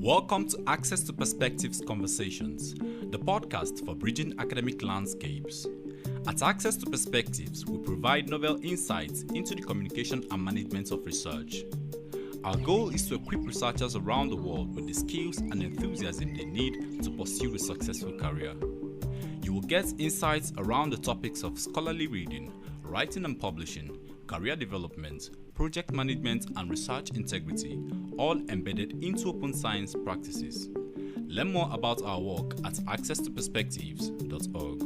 Welcome to Access to Perspectives Conversations, the podcast for bridging academic landscapes. At Access to Perspectives, we provide novel insights into the communication and management of research. Our goal is to equip researchers around the world with the skills and enthusiasm they need to pursue a successful career. You will get insights around the topics of scholarly reading, writing and publishing, career development, project management and research integrity, all embedded into open science practices. Learn more about our work at accesstoperspectives.org.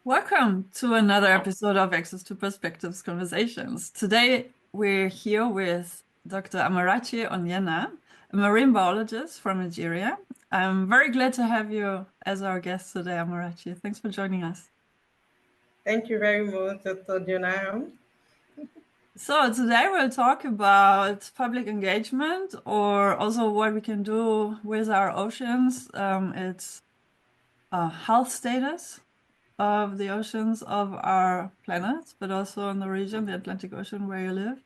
Welcome to another episode of Access to Perspectives Conversations. Today we're here with Dr. Amarachi Onyena, a marine biologist from Nigeria. I'm very glad to have you as our guest today, Amarachi. Thanks for joining us. Thank you very much, Dr. Jonah. So today we'll talk about public engagement, or also what we can do with our oceans. It's health status of the oceans of our planet, but also in the region, the Atlantic Ocean, where you live.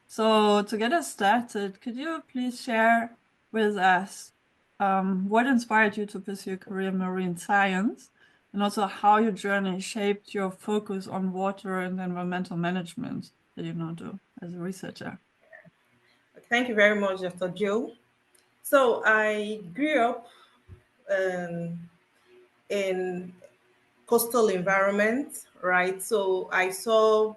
So to get us started, could you please share with us what inspired you to pursue a career in marine science, and also how your journey shaped your focus on water and environmental management that you now do as a researcher? Thank you very much, Dr. Joe. So I grew up in coastal environment, right? So I saw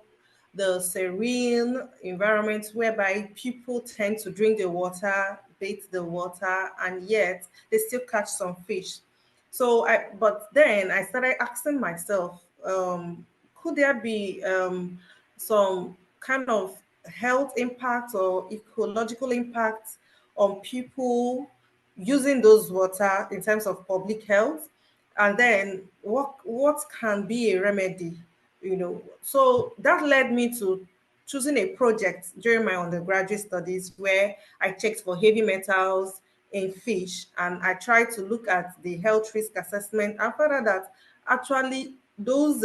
the serene environment whereby people tend to drink the water, bathe the water, and yet they still catch some fish. But then I started asking myself, could there be some kind of health impact or ecological impact on people using those water in terms of public health? And then what can be a remedy, So that led me to choosing a project during my undergraduate studies where I checked for heavy metals in fish, and I tried to look at the health risk assessment and found out that actually those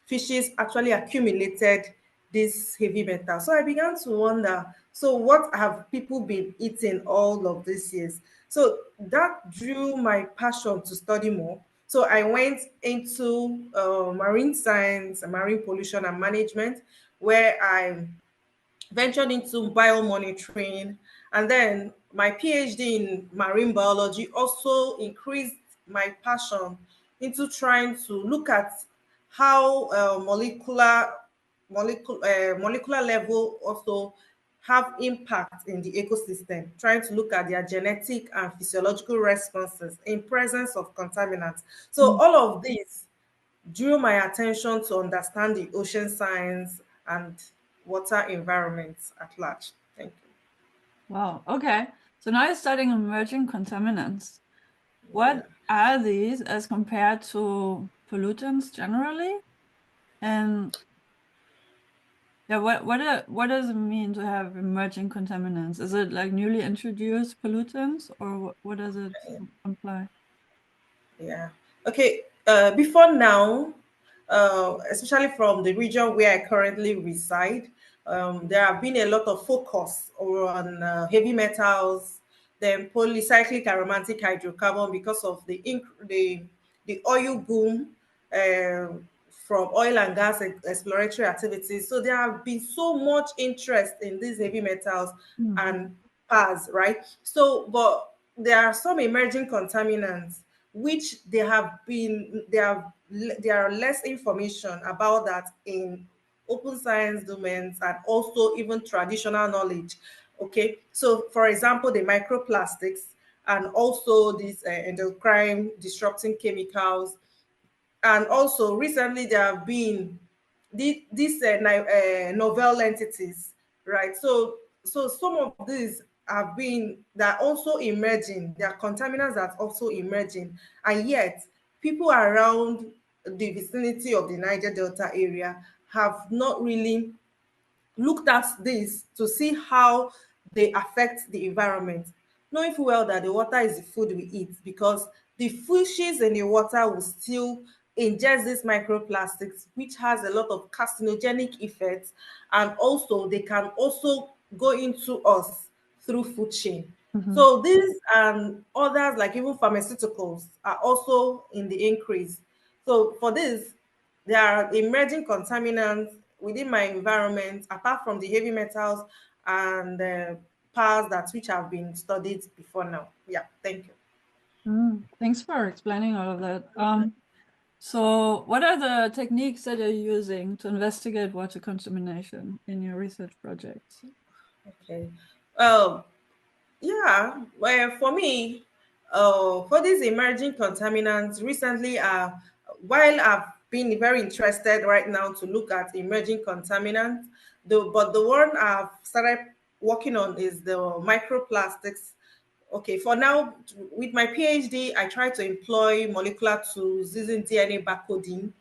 fishes actually accumulated this heavy metal. So I began to wonder, so what have people been eating all of these years? So that drew my passion to study more. So I went into marine science, marine pollution and management, where I ventured into biomonitoring. And then my PhD in marine biology also increased my passion into trying to look at how molecular level also have impact in the ecosystem, trying to look at their genetic and physiological responses in presence of contaminants. So all of this drew my attention to understand the ocean science and water environments at large. Thank you. Wow, okay. So now you're studying emerging contaminants. What are these as compared to pollutants generally? And yeah, what does it mean to have emerging contaminants? Is it like newly introduced pollutants, or what does it imply? Yeah. Okay. Before now, especially from the region where I currently reside, there have been a lot of focus on heavy metals, then polycyclic aromatic hydrocarbon because of the oil boom from oil and gas exploratory activities. So there have been so much interest in these heavy metals and PAS, right? So, but there are some emerging contaminants which there are less information about that in open science domains and also even traditional knowledge. Okay, so for example, the microplastics and also these endocrine disrupting chemicals, and also recently there have been these novel entities, right? So some of these have been, that are also emerging. There are contaminants that are also emerging, and yet people around the vicinity of the Niger Delta area have not really looked at this to see how they affect the environment, knowing full well that the water is the food we eat, because the fishes in the water will still ingest these microplastics, which has a lot of carcinogenic effects, and also they can also go into us through food chain. So these and others, like even pharmaceuticals, are also in the increase. So for this, there are emerging contaminants within my environment, apart from the heavy metals and powers that which have been studied before now. Yeah, thank you. Thanks for explaining all of that. So what are the techniques that you're using to investigate water contamination in your research projects? Okay. Yeah, well, for me, for these emerging contaminants, recently, while I've been very interested right now to look at emerging contaminants, but the one I've started working on is the microplastics. Okay, for now, with my PhD, I try to employ molecular tools using DNA barcoding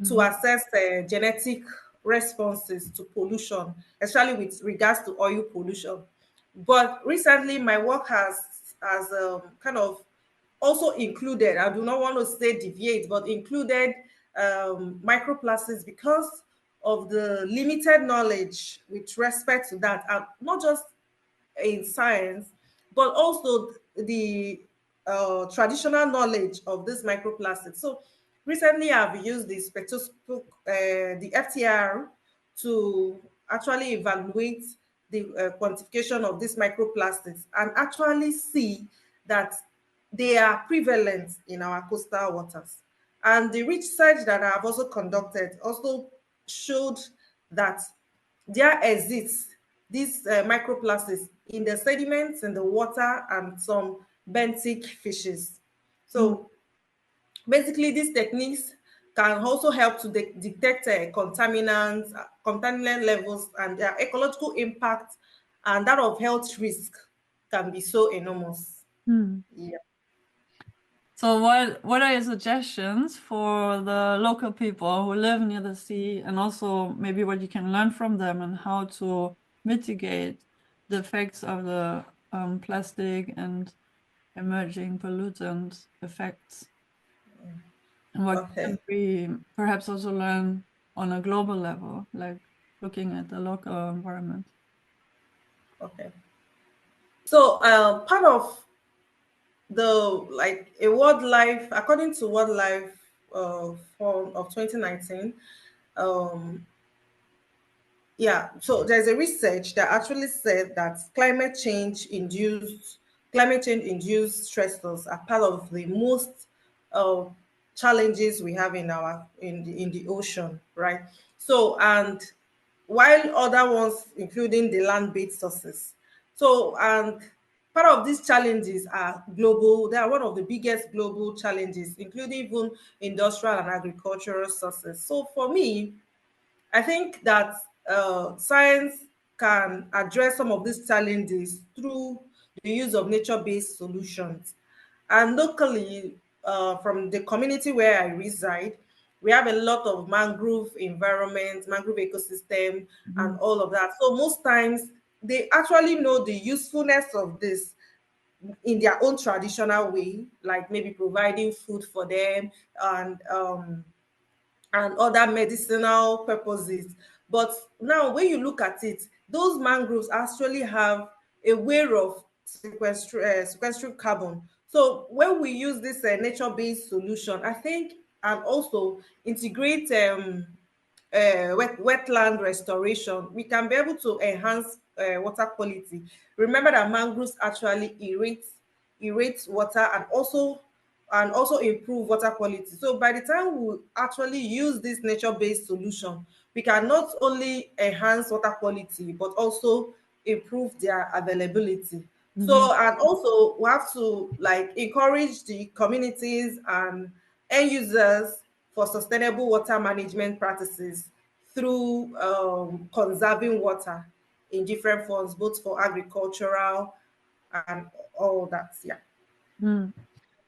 to assess genetic responses to pollution, especially with regards to oil pollution. But recently, my work has kind of also included, I do not want to say deviate, but included microplastics because of the limited knowledge with respect to that, and not just in science, but also the traditional knowledge of this microplastics. So recently, I've used the spectroscope, the FTR, to actually evaluate the quantification of these microplastics and actually see that they are prevalent in our coastal waters. And the research that I've also conducted also showed that there exists these microplastics in the sediments, in the water, and some benthic fishes. So basically, these techniques can also help to detect contaminants, contaminant levels, and their ecological impact, and that of health risk can be so enormous. Yeah. So what are your suggestions for the local people who live near the sea, and also maybe what you can learn from them and how to mitigate the effects of the plastic and emerging pollutant effects? And what Okay. can we perhaps also learn on a global level, like looking at the local environment? Okay. So part of the like a wildlife, according to wildlife form of 2019, um yeah, so there's a research that actually said that climate change induced stressors are part of the most uh, challenges we have in our in the ocean, right? So, and while other ones including the land-based sources. So, and part of these challenges are global. They are one of the biggest global challenges, including even industrial and agricultural sources. So for me, I think that science can address some of these challenges through the use of nature-based solutions. And locally, from the community where I reside, we have a lot of mangrove environment, mangrove ecosystem, and all of that. So most times, they actually know the usefulness of this in their own traditional way, like maybe providing food for them and other medicinal purposes. But now, when you look at it, those mangroves actually have a way of sequestering carbon. So when we use this nature-based solution, I think, and also integrate wetland restoration, we can be able to enhance water quality. Remember that mangroves actually irrigate water and also improve water quality. So by the time we actually use this nature-based solution, we can not only enhance water quality but also improve their availability. So, and also we have to like encourage the communities and end users for sustainable water management practices through conserving water in different forms, both for agricultural and all that. Yeah.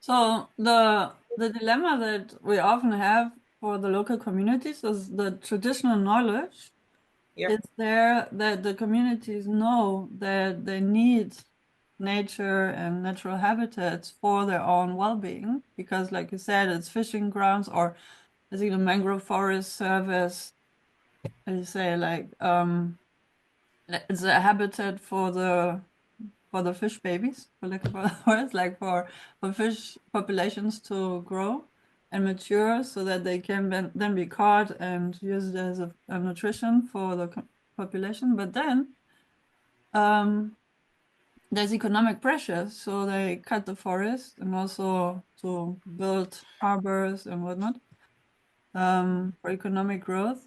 So the dilemma that we often have for the local communities is the traditional knowledge Yeah. is there that the communities know that they need nature and natural habitats for their own well-being, because like you said, it's fishing grounds or I think the mangrove forests serve as, how do you say, like it's a habitat for the fish babies, for lack of other words, like for fish populations to grow and mature, so that they can then be caught and used as a nutrition for the population. But then there's economic pressure, so they cut the forest and also to build harbors and whatnot for economic growth.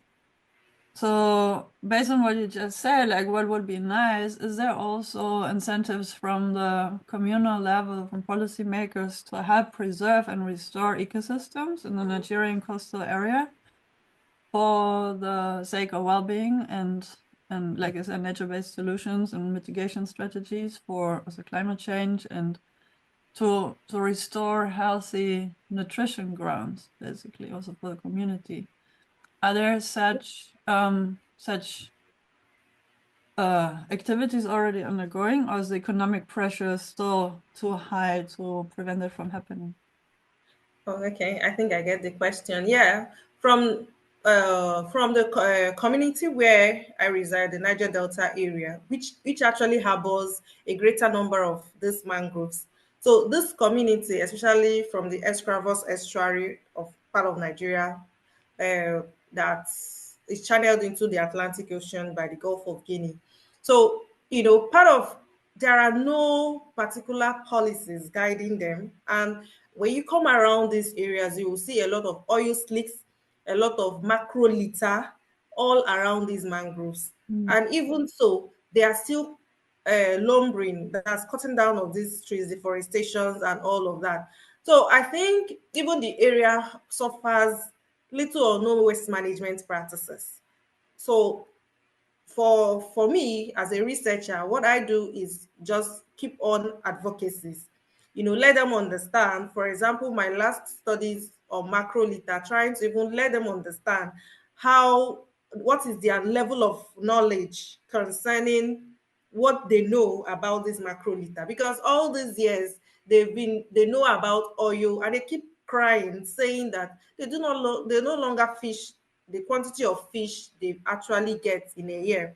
So based on what you just said, like what would be nice, is there also incentives from the communal level, from policymakers, to help preserve and restore ecosystems in the Nigerian coastal area for the sake of well-being and like I said, nature-based solutions and mitigation strategies for also climate change, and to restore healthy nutrition grounds, basically, also for the community? Are there such activities already undergoing, or is the economic pressure still too high to prevent it from happening? Oh, okay. I think I get the question. Yeah, from the community where I reside, the Niger Delta area, which actually harbors a greater number of these mangroves. So this community, especially from the Escravos estuary of part of Nigeria, that is channeled into the Atlantic Ocean by the Gulf of Guinea. So, part of there are no particular policies guiding them. And when you come around these areas, you will see a lot of oil slicks, a lot of macro litter all around these mangroves. And even so, they are still lumbering, that's cutting down of these trees, deforestations, and all of that. So I think even the area suffers little or no waste management practices. So for me as a researcher, what I do is just keep on advocacies, let them understand. For example, my last studies on macro litter, trying to even let them understand what is their level of knowledge concerning what they know about this macro litter, because all these years they know about oil, and they keep crying, saying that they no longer fish the quantity of fish they actually get in a year.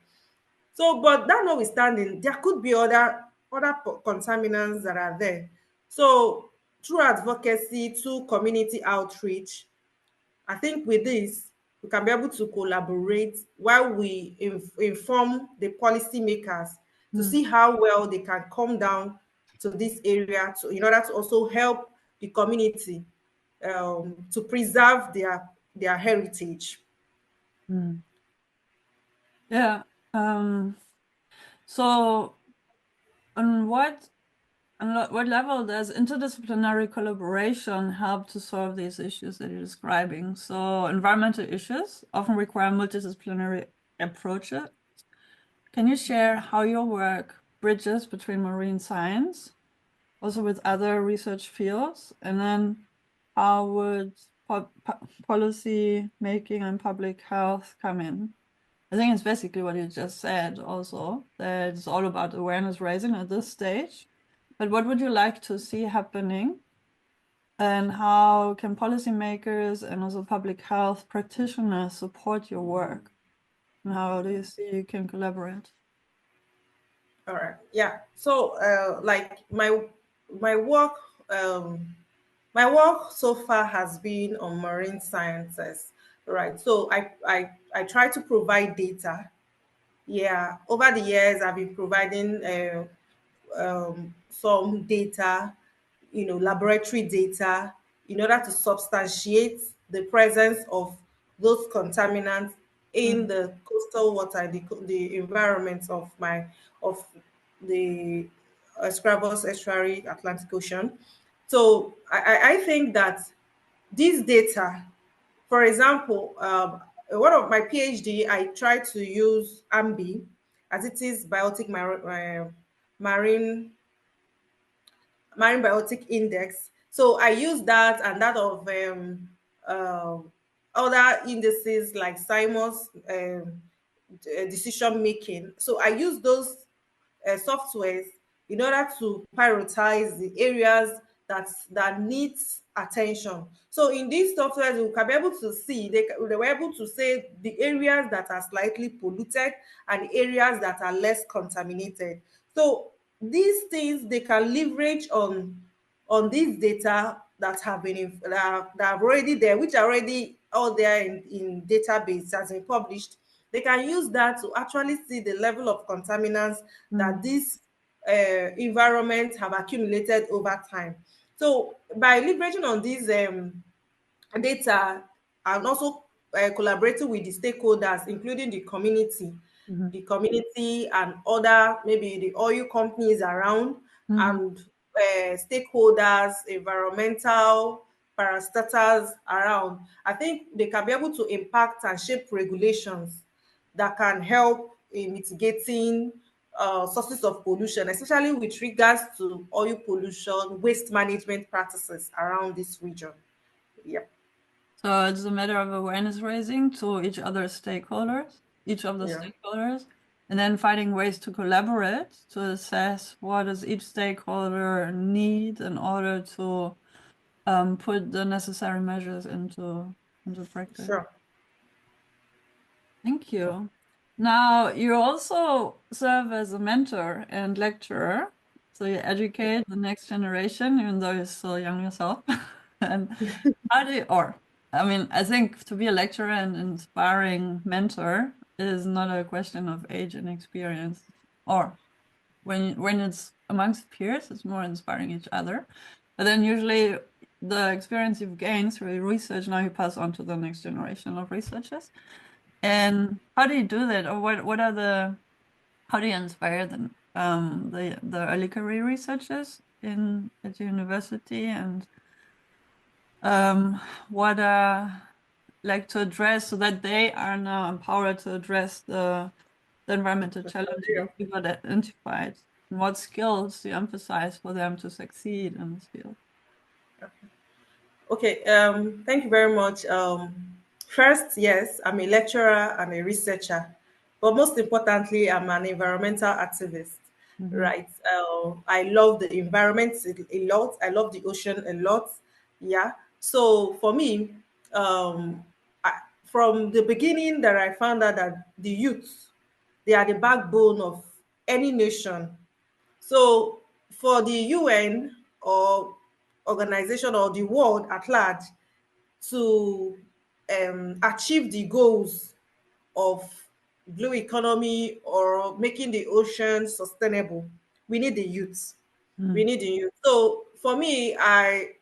So, but that notwithstanding, there could be other contaminants that are there. So, through advocacy, through community outreach, I think with this, we can be able to collaborate while we inform the policymakers to see how well they can come down to this area in order to also help the community to preserve their heritage. Yeah. So on what level does interdisciplinary collaboration help to solve these issues that you're describing? So environmental issues often require multidisciplinary approaches. Can you share how your work bridges between marine science, also with other research fields, and then how would policy making and public health come in? I think it's basically what you just said also, that it's all about awareness raising at this stage. But what would you like to see happening? And how can policymakers and also public health practitioners support your work? And how do you see you can collaborate? All right. Yeah. So, like my work, um, my work so far has been on marine sciences, right? So I try to provide data. Yeah. Over the years, I've been providing some data, laboratory data, in order to substantiate the presence of those contaminants in the coastal water, the environment of the Scrabbles estuary, Atlantic Ocean. So I think that these data, for example, one of my PhD, I tried to use AMBI, as it is marine biotic index. So I use that and that of uh, other indices like Simon's decision making. So I use those softwares in order to prioritize the areas that needs attention. So in these softwares, you can be able to see, they were able to say the areas that are slightly polluted and areas that are less contaminated. So these things they can leverage on these data that have been that are already there, which are already out there in database has been published. They can use that to actually see the level of contaminants that these environments have accumulated over time. So by leveraging on these data and also collaborating with the stakeholders, including the community and other maybe the oil companies around and stakeholders, environmental parastatals around, I think they can be able to impact and shape regulations that can help in mitigating sources of pollution, especially with regards to oil pollution, waste management practices around this region. Yeah. So it's a matter of awareness raising to each of the stakeholders, Yeah. and then finding ways to collaborate to assess what does each stakeholder need in order to put the necessary measures into practice. Sure. Thank you. Now, you also serve as a mentor and lecturer. So you educate the next generation, even though you're still young yourself. And I think to be a lecturer and inspiring mentor is not a question of age and experience. Or when it's amongst peers, it's more inspiring each other. But then usually the experience you've gained through research, now you pass on to the next generation of researchers. And how do you do that, or how do you inspire the early career researchers at the university, and what like to address so that they are now empowered to address the environmental challenges you've identified, and what skills do you emphasize for them to succeed in this field? Okay, thank you very much. First, yes, I'm a lecturer and a researcher, but most importantly, I'm an environmental activist, right? I love the environment a lot. I love the ocean a lot. Yeah. So for me, I, from the beginning that I found out that the youth, they are the backbone of any nation. So for the UN or organization or the world at large to achieve the goals of blue economy or making the ocean sustainable, we need the youth. We need the youth. So for me, I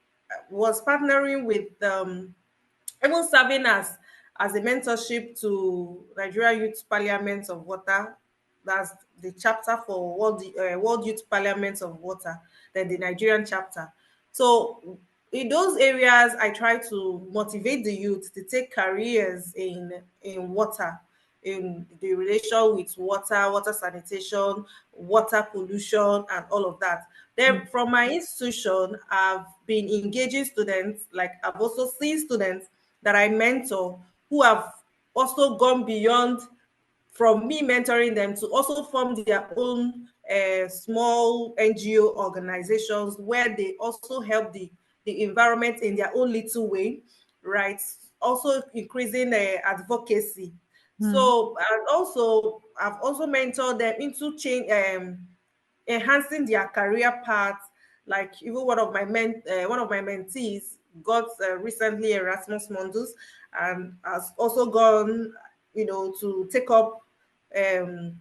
was partnering with even serving as a mentorship to Nigeria Youth Parliament of Water. That's the chapter for World Youth Parliament of Water, then the Nigerian chapter. So in those areas, I try to motivate the youth to take careers in water, in the relation with water sanitation, water pollution, and all of that. Then from my institution, I've been engaging students, like I've also seen students that I mentor who have also gone beyond from me mentoring them to also form their own small NGO organizations where they also help the environment in their own little way, right? Also increasing advocacy. So and also I've also mentored them into change, enhancing their career path. Like even one of my mentees got recently Erasmus Mundus and has also gone, to take up um,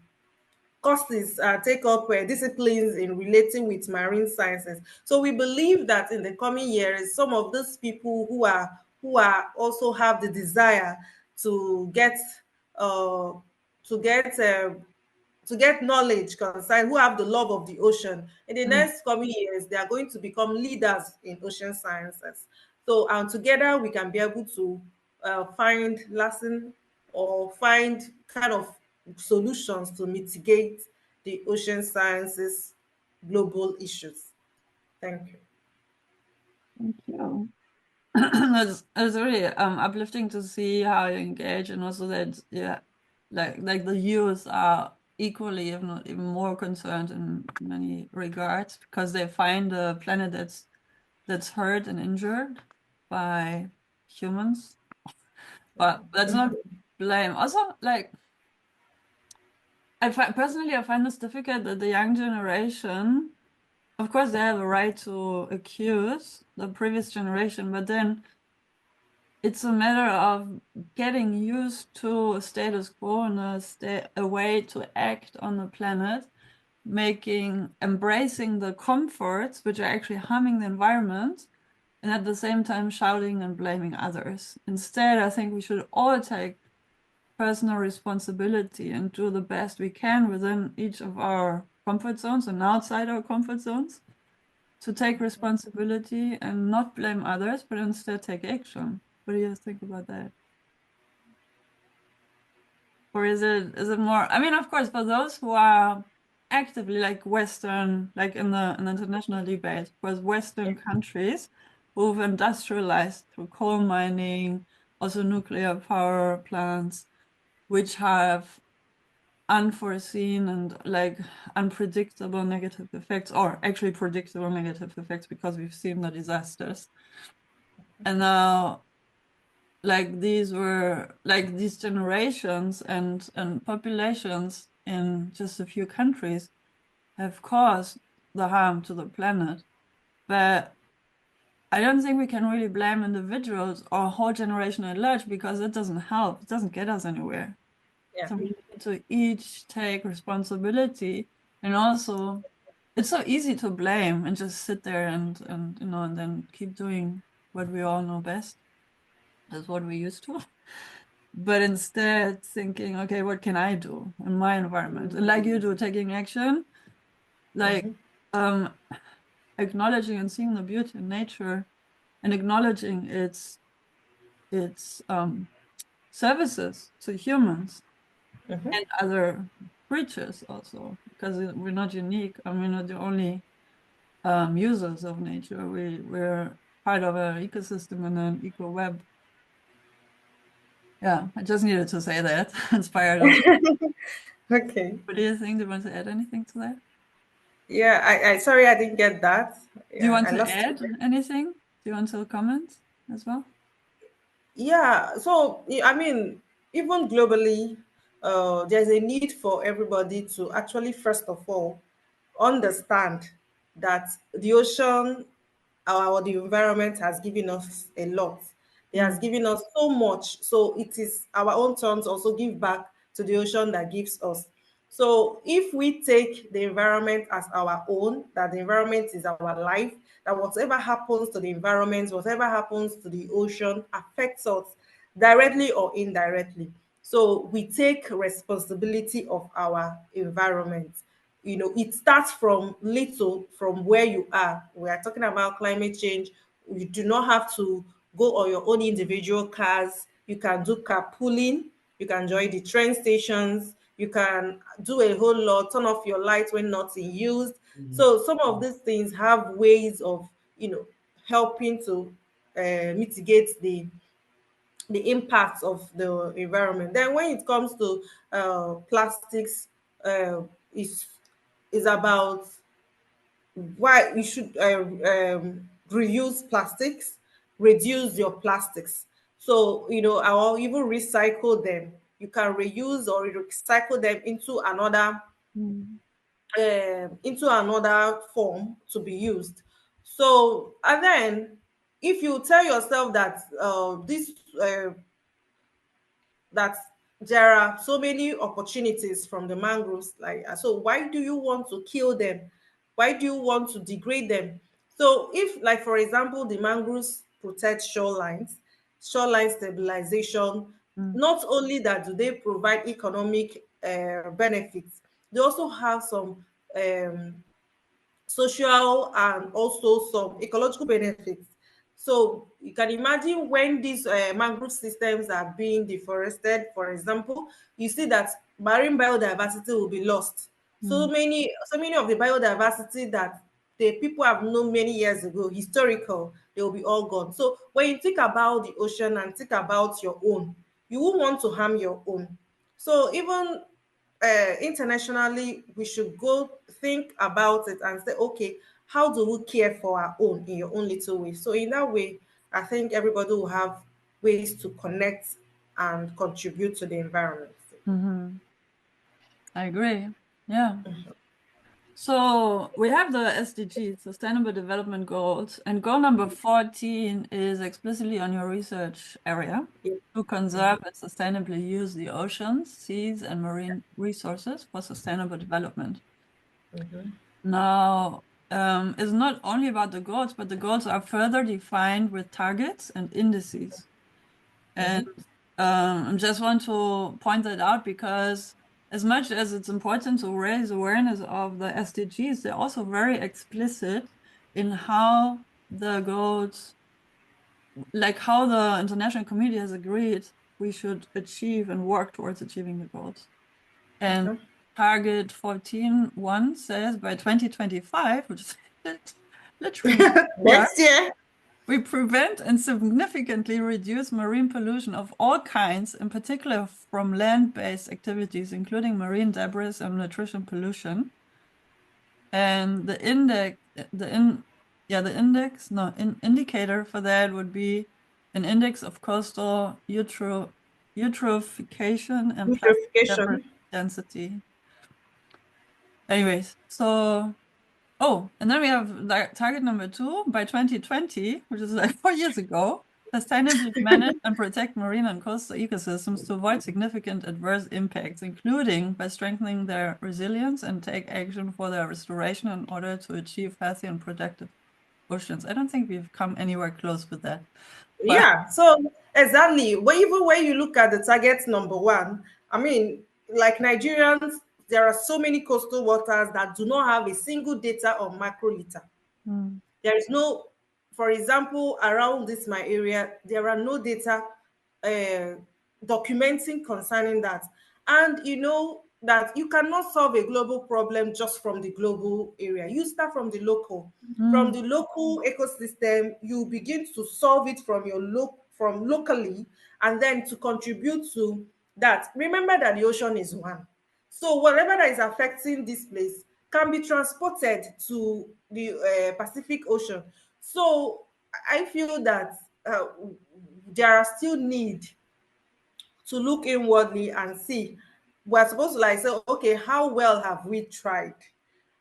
courses, take up disciplines in relating with marine sciences. So we believe that in the coming years, some of those people who are also have the desire to get uh, to get uh, to get knowledge concerned, who have the love of the ocean, in the next coming years, they are going to become leaders in ocean sciences. So, and together we can be able to find lesson or find kind of solutions to mitigate the ocean sciences global issues. Thank you. Thank you. It's really uplifting to see how you engage, and also that like the youth are equally, if not even more concerned in many regards, because they find a planet that's that's hurt and injured by humans. But that's not blame. Also, like, personally, I find this difficult that the young generation, of course, they have a right to accuse the previous generation, but then it's a matter of getting used to a status quo and a way to act on the planet, embracing the comforts which are actually harming the environment, and at the same time shouting and blaming others. Instead, I think we should all take personal responsibility and do the best we can within each of our comfort zones and outside our comfort zones to take responsibility and not blame others, but instead take action. What do you think about that? Or is it more, I mean, of course, for those who are actively like Western, like in the international debate, because Western countries who've industrialized through coal mining, also nuclear power plants, which have unforeseen and like unpredictable negative effects, or actually predictable negative effects because we've seen the disasters. And now like these generations and populations in just a few countries have caused the harm to the planet. But I don't think we can really blame individuals or a whole generation at large because it doesn't help. It doesn't get us anywhere. Yeah. So we need to each take responsibility, and also it's so easy to blame and just sit there and and then keep doing what we all know best. That's what we used to. But instead thinking, okay, what can I do in my environment? And like you do, taking action, like acknowledging and seeing the beauty in nature and acknowledging its services to humans and other creatures also, because we're not unique and we're not the only users of nature. We're part of an ecosystem and an eco web. Yeah, I just needed to say that. Inspired us. Okay. What do you think? Do you want to add anything to that? Yeah, I sorry I didn't get that. Do you want I to lost add it. anything? Do you want to comment as well? Yeah, so I mean, even globally, there's a need for everybody to actually, first of all, understand that the ocean or the environment has given us a lot. It has given us so much. So it is our own turn to also give back to the ocean that gives us. So if we take the environment as our own, that the environment is our life, that whatever happens to the environment, whatever happens to the ocean affects us directly or indirectly. So we take responsibility of our environment. It starts from little, from where you are. We are talking about climate change. You do not have to go on your own individual cars. You can do carpooling. You can join the train stations. You can do a whole lot, turn off your lights when not in use. So some of these things have ways of helping to mitigate the impacts of the environment. Then when it comes to plastics, uh, is about why you should reuse plastics, reduce your plastics. So or even recycle them. You can reuse or recycle them into another form to be used. So, and then if you tell yourself that this that there are so many opportunities from the mangroves, like, so why do you want to kill them? Why do you want to degrade them? So if, like, for example, the mangroves protect shoreline stabilization, not only that do they provide economic benefits, they also have some social and also some ecological benefits. So you can imagine when these mangrove systems are being deforested, for example, you see that marine biodiversity will be lost. So many of the biodiversity that the people have known many years ago, historical, they will be all gone. So when you think about the ocean and think about your own, you won't want to harm your own. So even internationally, we should go think about it and say, okay, how do we care for our own in your own little way? So in that way, I think everybody will have ways to connect and contribute to the environment. I agree. Yeah. So we have the SDGs, Sustainable Development Goals, and goal number 14 is explicitly on your research area to conserve and sustainably use the oceans, seas, and marine resources for sustainable development. Now, it's not only about the goals, but the goals are further defined with targets and indices. And I just want to point that out because as much as it's important to raise awareness of the SDGs, they're also very explicit in how the goals, like how the international community has agreed we should achieve and work towards achieving the goals. And target 14.1 says by 2025, which is literally Next year. we prevent and significantly reduce marine pollution of all kinds, in particular from land-based activities, including marine debris and nutrition pollution. And the indicator for that would be an index of coastal eutrophication and plastic debris density. Anyways, so and then we have target number 2 by 2020, which is like 4 years ago, sustainably manage and protect marine and coastal ecosystems to avoid significant adverse impacts, including by strengthening their resilience and take action for their restoration in order to achieve healthy and productive oceans. I don't think we've come anywhere close with that. Yeah, so exactly. Even when you look at the target number 1, I mean, like Nigerians, there are so many coastal waters that do not have a single data on microliter. There is no, for example, around this my area, there are no data documenting concerning that. And you know that you cannot solve a global problem just from the global area. You start from the local. From the local ecosystem, you begin to solve it from your from locally, and then to contribute to that. Remember that the ocean is one. So whatever that is affecting this place can be transported to the Pacific Ocean. So I feel that there are still need to look inwardly and see. We're supposed to like say, okay, how well have we tried?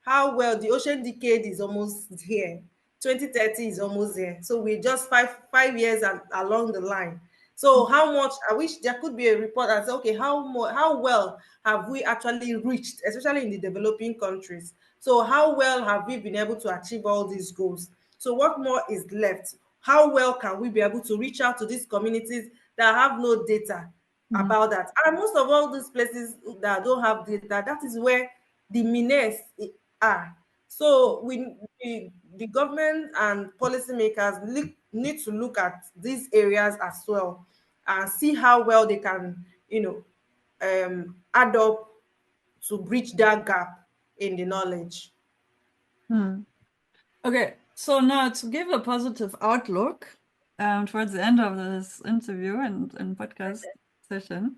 How well the ocean decade is almost here. 2030 is almost here. So we're just five years along the line. So how much, I wish there could be a report and say, okay, how well have we actually reached, especially in the developing countries? So how well have we been able to achieve all these goals? So what more is left? How well can we be able to reach out to these communities that have no data about that? And most of all these places that don't have data, that is where the menace are. So the government and policymakers need to look at these areas as well and see how well they can, add up to bridge that gap in the knowledge. Okay, so now to give a positive outlook towards the end of this interview and podcast session,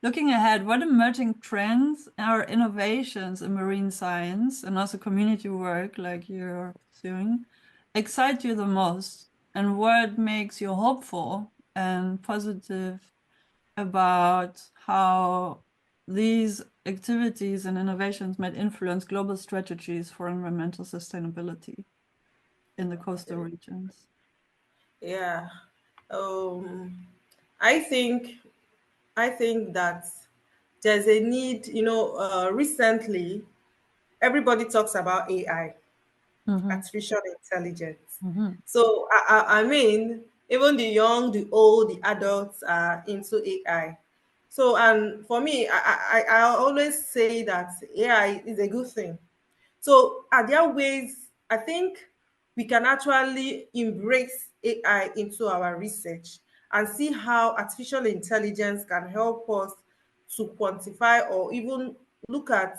looking ahead, what emerging trends or innovations in marine science and also community work like you're pursuing excite you the most? And what makes you hopeful and positive about how these activities and innovations might influence global strategies for environmental sustainability in the coastal regions? Yeah. I think that there's a need, recently everybody talks about AI, artificial intelligence. So I mean, even the young, the old, the adults are into AI. So, and for me, I always say that AI is a good thing. So are there ways, I think we can actually embrace AI into our research and see how artificial intelligence can help us to quantify or even look at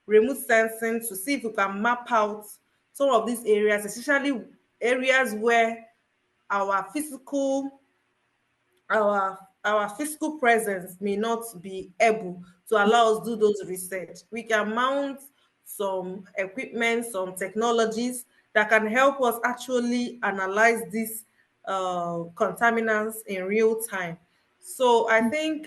remote sensing to see if we can map out some of these areas, especially areas where our physical our our physical presence may not be able to allow us do those research. We can mount some equipment, some technologies that can help us actually analyze these contaminants in real time. So I think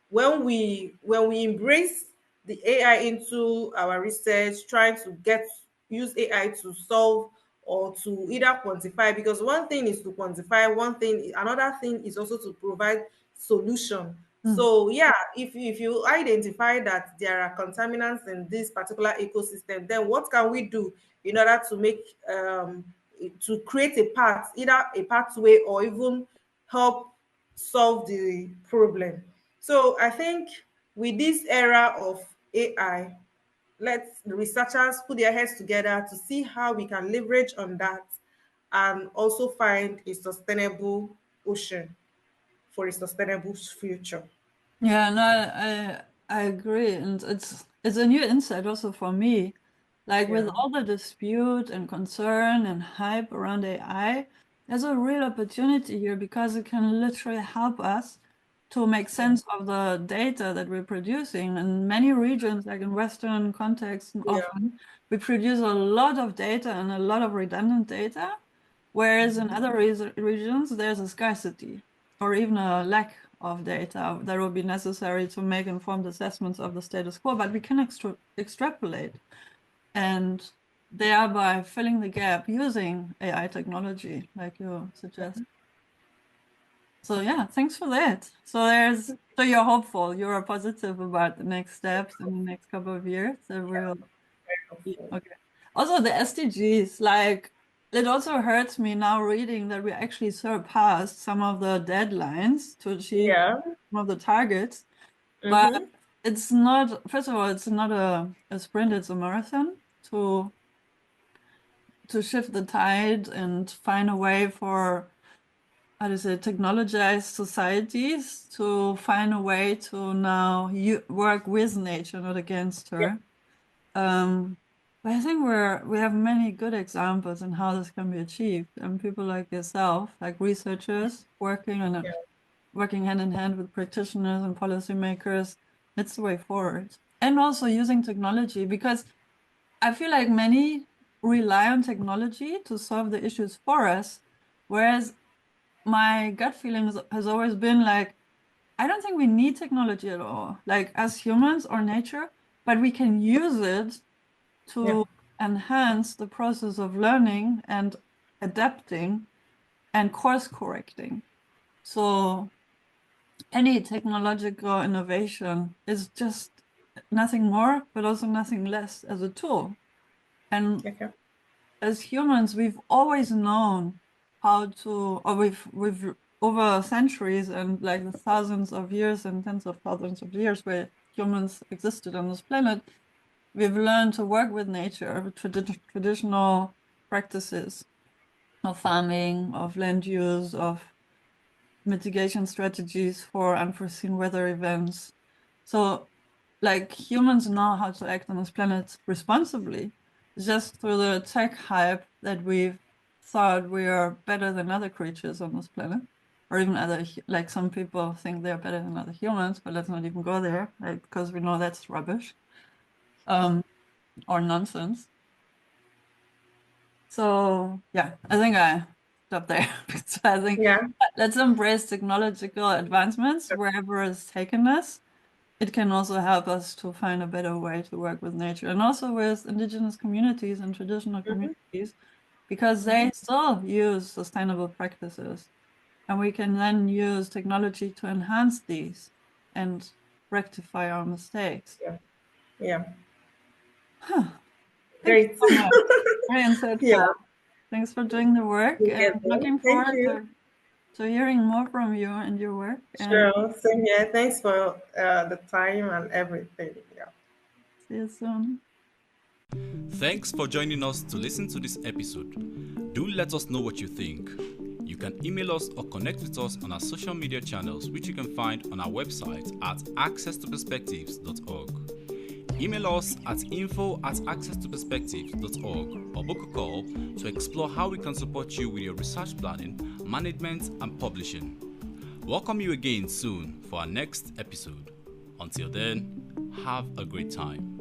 when we embrace the AI into our research, trying to use AI to solve or to either quantify, because one thing is to quantify, another thing is also to provide solution. So yeah, if you identify that there are contaminants in this particular ecosystem, then what can we do in order to to create a path, either a pathway or even help solve the problem. So I think with this era of AI, let the researchers put their heads together to see how we can leverage on that and also find a sustainable ocean for a sustainable future. Yeah, no, I agree, and it's a new insight also for me. Like with Yeah. all the dispute and concern and hype around AI, there's a real opportunity here because it can literally help us to make sense of the data that we're producing. In many regions, like in Western context, Yeah. often we produce a lot of data and a lot of redundant data, whereas in other regions, there's a scarcity or even a lack of data that will be necessary to make informed assessments of the status quo, but we can extrapolate and thereby filling the gap using AI technology, like you suggest. So yeah, thanks for that. So you're hopeful, you're positive about the next steps in the next couple of years. So we'll okay. Also the SDGs, like it also hurts me now reading that we actually surpassed some of the deadlines to achieve Yeah. some of the targets. But Mm-hmm. it's not, first of all, it's not a sprint, it's a marathon to shift the tide and find a way for, how to say, technologized societies to find a way to now work with nature, not against her. But I think we have many good examples in how this can be achieved, and people like yourself, like researchers working on it, working hand in hand with practitioners and policymakers, it's the way forward. And also using technology, because I feel like many rely on technology to solve the issues for us, whereas my gut feeling has always been like, I don't think we need technology at all, like as humans or nature, but we can use it to enhance the process of learning and adapting and course correcting. So any technological innovation is just nothing more, but also nothing less as a tool. And Okay. as humans, we've always known how to, or we've over centuries and like the thousands of years and tens of thousands of years where humans existed on this planet, we've learned to work with nature, with traditional practices of farming, of land use, of mitigation strategies for unforeseen weather events. So, like, humans know how to act on this planet responsibly, just through the tech hype that we've thought we are better than other creatures on this planet, or even other, like some people think they're better than other humans, but let's not even go there, like, because we know that's rubbish, or nonsense. So yeah, I think I stop there. So I think Yeah. let's embrace technological advancements wherever it's taken us. It can also help us to find a better way to work with nature and also with indigenous communities and traditional communities, because they still use sustainable practices. And we can then use technology to enhance these and rectify our mistakes. Yeah. Yeah. Thank you Great. so much. Very insightful. Yeah. Thanks for doing the work and Together. looking Thank forward you. to hearing more from you and your work. And Sure. Same here. Thanks for the time and everything. Yeah. see you soon. Thanks for joining us to listen to this episode. Do let us know what you think. You can email us or connect with us on our social media channels, which you can find on our website at accesstoperspectives.org. Email us at info@accesstoperspectives.org or book a call to explore how we can support you with your research planning, management, and publishing. Welcome you again soon for our next episode. Until then, have a great time.